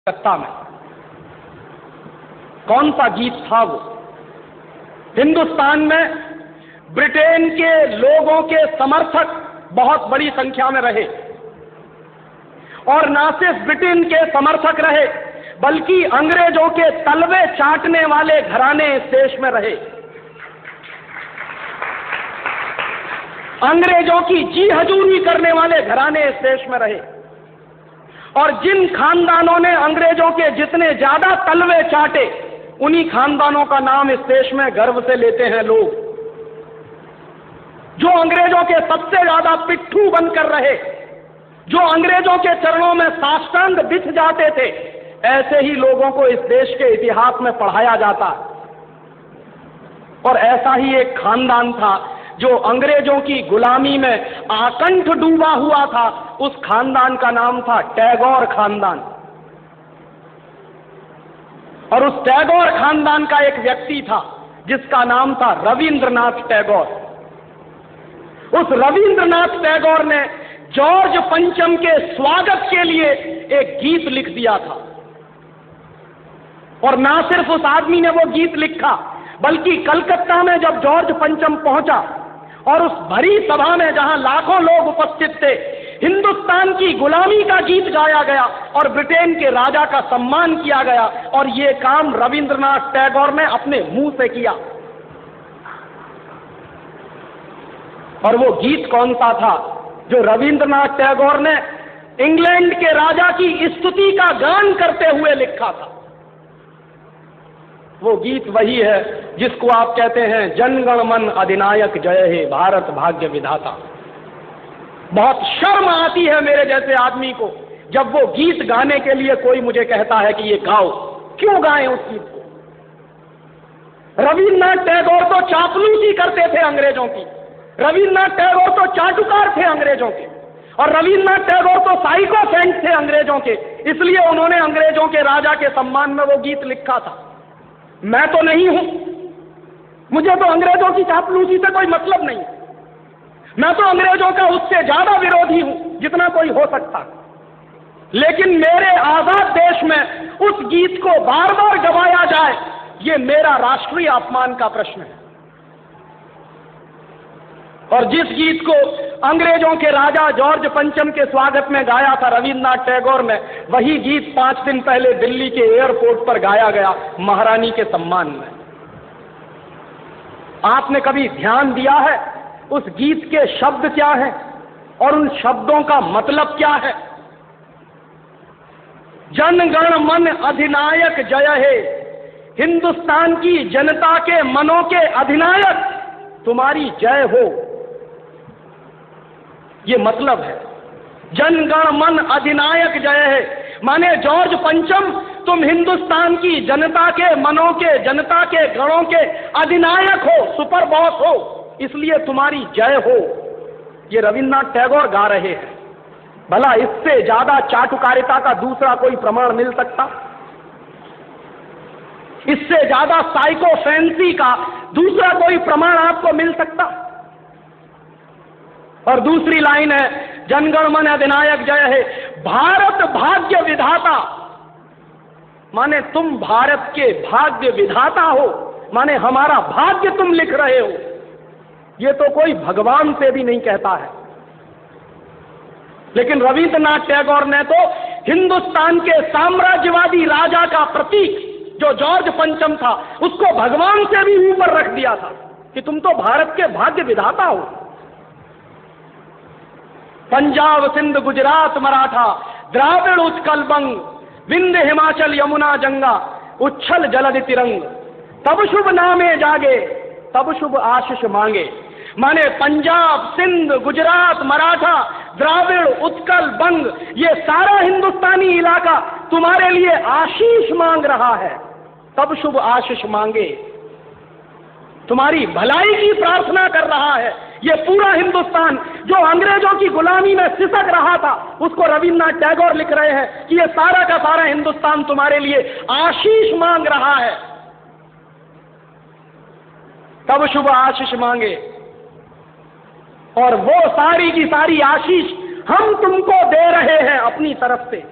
कलकत्ता में। कौन सा गीत था वो? हिंदुस्तान में ब्रिटेन के लोगों के समर्थक बहुत बड़ी संख्या में रहे, और न सिर्फ ब्रिटेन के समर्थक रहे बल्कि अंग्रेजों के तलवे चाटने वाले घराने इस देश में रहे। अंग्रेजों की जी हजूरी करने वाले घराने इस देश में रहे, और जिन खानदानों ने अंग्रेजों के जितने ज्यादा तलवे चाटे, उन्हीं खानदानों का नाम इस देश में गर्व से लेते हैं लोग। जो अंग्रेजों के सबसे ज्यादा पिट्ठू बनकर रहे, जो अंग्रेजों के चरणों में साष्टांग बिछ जाते थे, ऐसे ही लोगों को इस देश के इतिहास में पढ़ाया जाता। और ऐसा ही एक खानदान था जो अंग्रेजों की गुलामी में आकंठ डूबा हुआ था। उस खानदान का नाम था टैगोर खानदान। और उस टैगोर खानदान का एक व्यक्ति था जिसका नाम था रविंद्रनाथ टैगोर। उस रविंद्रनाथ टैगोर ने जॉर्ज पंचम के स्वागत के लिए एक गीत लिख दिया था। और ना सिर्फ उस आदमी ने वो गीत लिखा, बल्कि कलकत्ता में जब जॉर्ज पंचम पहुंचा और उस भरी सभा में जहां लाखों लोग उपस्थित थे, हिंदुस्तान की गुलामी का गीत गाया गया और ब्रिटेन के राजा का सम्मान किया गया। और ये काम रविंद्रनाथ टैगोर ने अपने मुंह से किया। और वो गीत कौन सा था जो रविंद्रनाथ टैगोर ने इंग्लैंड के राजा की स्तुति का गान करते हुए लिखा था? वो गीत वही है जिसको आप कहते हैं जनगण मन अधिनायक जय हे भारत भाग्य विधाता। बहुत शर्म आती है मेरे जैसे आदमी को जब वो गीत गाने के लिए कोई मुझे कहता है कि ये गाओ। क्यों गाएं उस गीत को? रविन्द्रनाथ टैगोर तो चापलूसी करते थे अंग्रेजों की, रविन्द्रनाथ टैगोर तो चाटुकार थे अंग्रेजों के, और रविन्द्रनाथ टैगोर तो साइकोसेंट थे अंग्रेजों के। इसलिए उन्होंने अंग्रेजों के राजा के सम्मान में वो गीत लिखा था। मैं तो नहीं हूं, मुझे तो अंग्रेजों की चापलूसी से कोई मतलब नहीं। मैं तो अंग्रेजों का उससे ज्यादा विरोधी हूं जितना कोई हो सकता। लेकिन मेरे आजाद देश में उस गीत को बार बार गवाया जाए, ये मेरा राष्ट्रीय अपमान का प्रश्न है। और जिस गीत को अंग्रेजों के राजा जॉर्ज पंचम के स्वागत में गाया था रविन्द्रनाथ टैगोर ने, वही गीत 5 दिन पहले दिल्ली के एयरपोर्ट पर गाया गया महारानी के सम्मान में। आपने कभी ध्यान दिया है उस गीत के शब्द क्या हैं और उन शब्दों का मतलब क्या है? जनगण मन अधिनायक जय हे, हिंदुस्तान की जनता के मनों के अधिनायक तुम्हारी जय हो, ये मतलब है। जनगण मन अधिनायक जय है माने जॉर्ज पंचम, तुम हिंदुस्तान की जनता के मनों के, जनता के गणों के अधिनायक हो, सुपर बॉस हो, इसलिए तुम्हारी जय हो। ये रविन्द्रनाथ टैगोर गा रहे हैं। भला इससे ज्यादा चाटुकारिता का दूसरा कोई प्रमाण मिल सकता? इससे ज्यादा साइकोफेंसी का दूसरा कोई प्रमाण आपको मिल सकता? और दूसरी लाइन है जनगण मन अधिनायक जय है भारत भाग्य विधाता, माने तुम भारत के भाग्य विधाता हो, माने हमारा भाग्य तुम लिख रहे हो। ये तो कोई भगवान से भी नहीं कहता है। लेकिन रविन्द्रनाथ टैगोर ने तो हिंदुस्तान के साम्राज्यवादी राजा का प्रतीक जो जॉर्ज पंचम था, उसको भगवान से भी ऊपर रख दिया था कि तुम तो भारत के भाग्य विधाता हो। पंजाब सिंध गुजरात मराठा द्राविड़ उत्कल बंग, विंध्य हिमाचल यमुना गंगा, उच्छल जलधि तिरंग, तब शुभ नामे जागे तब शुभ आशीष मांगे। माने पंजाब सिंध गुजरात मराठा द्राविड़ उत्कल बंग, ये सारा हिंदुस्तानी इलाका तुम्हारे लिए आशीष मांग रहा है, तब शुभ आशीष मांगे। तुम्हारी भलाई की प्रार्थना कर रहा है। ये पूरा हिंदुस्तान जो अंग्रेजों की गुलामी में सिसक रहा था, उसको रविन्द्रनाथ टैगोर लिख रहे हैं कि ये सारा का सारा हिंदुस्तान तुम्हारे लिए आशीष मांग रहा है, तब शुभ आशीष मांगे। और वो सारी की सारी आशीष हम तुमको दे रहे हैं अपनी तरफ से।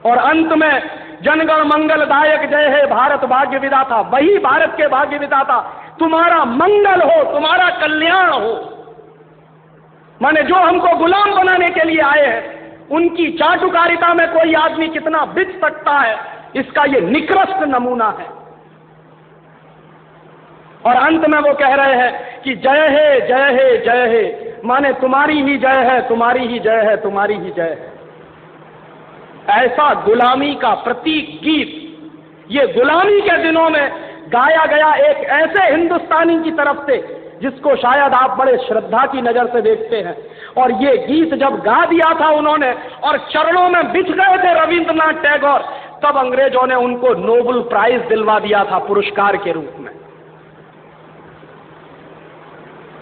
और अंत में जनगण मंगलदायक जय हे भारत भाग्य विधाता, वही भारत के भाग्य विधाता तुम्हारा मंगल हो, तुम्हारा कल्याण हो। माने जो हमको गुलाम बनाने के लिए आए हैं उनकी चाटुकारिता में कोई आदमी कितना बिक सकता है, इसका ये निकृष्ट नमूना है। और अंत में वो कह रहे हैं कि जय हे जय हे जय हे, माने तुम्हारी ही जय है, तुम्हारी ही जय है, तुम्हारी ही जय है। ऐसा गुलामी का प्रतीक गीत ये गुलामी के दिनों में गाया गया एक ऐसे हिंदुस्तानी की तरफ से जिसको शायद आप बड़े श्रद्धा की नजर से देखते हैं। और ये गीत जब गा दिया था उन्होंने और चरणों में बिछ गए थे रविंद्रनाथ टैगोर, तब अंग्रेजों ने उनको नोबेल प्राइज दिलवा दिया था पुरस्कार के रूप में।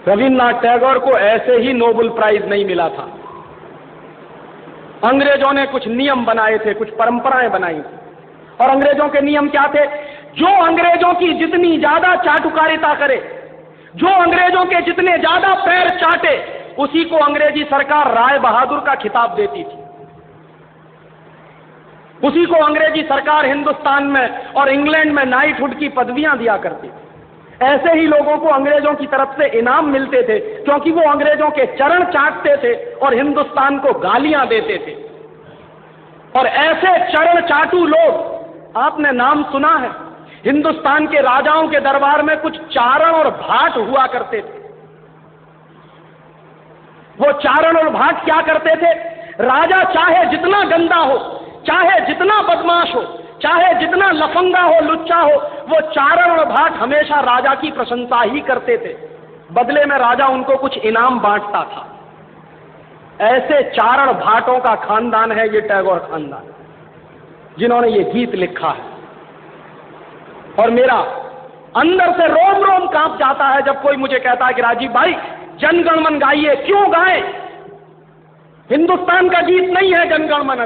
रविंद्रनाथ टैगोर को ऐसे ही नोबेल प्राइज नहीं मिला था। अंग्रेजों ने कुछ नियम बनाए थे, कुछ परंपराएं बनाई थी, और अंग्रेजों के नियम क्या थे? जो अंग्रेजों की जितनी ज्यादा चाटुकारिता करे, जो अंग्रेजों के जितने ज्यादा पैर चाटे, उसी को अंग्रेजी सरकार राय बहादुर का खिताब देती थी। उसी को अंग्रेजी सरकार हिंदुस्तान में और इंग्लैंड में नाइटहुड की पदवियां दिया करती थी। ऐसे ही लोगों को अंग्रेजों की तरफ से इनाम मिलते थे क्योंकि वो अंग्रेजों के चरण चाटते थे और हिंदुस्तान को गालियां देते थे। और ऐसे चरण चाटू लोग आपने नाम सुना है, हिंदुस्तान के राजाओं के दरबार में कुछ चारण और भाट हुआ करते थे। वो चारण और भाट क्या करते थे? राजा चाहे जितना गंदा हो, चाहे जितना बदमाश हो, चाहे जितना लफंगा हो, लुच्चा हो, वो चारण और भाट हमेशा राजा की प्रशंसा ही करते थे। बदले में राजा उनको कुछ इनाम बांटता था। ऐसे चारण भाटों का खानदान है ये टैगोर खानदान, जिन्होंने ये गीत लिखा है। और मेरा अंदर से रोम रोम कांप जाता है जब कोई मुझे कहता है कि राजीव भाई जनगण मन गाइए। क्यों गाएं? हिंदुस्तान का गीत नहीं है जनगण मन।